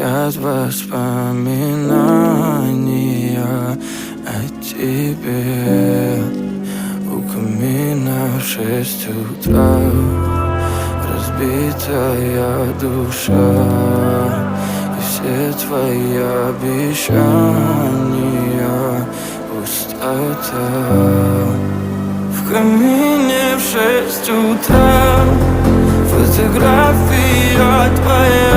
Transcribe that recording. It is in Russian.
Кричат воспоминания о тебе. У камина в 6 утра, разбитая душа, и все твои обещания пустота. В камине в 6 утра фотография твоя.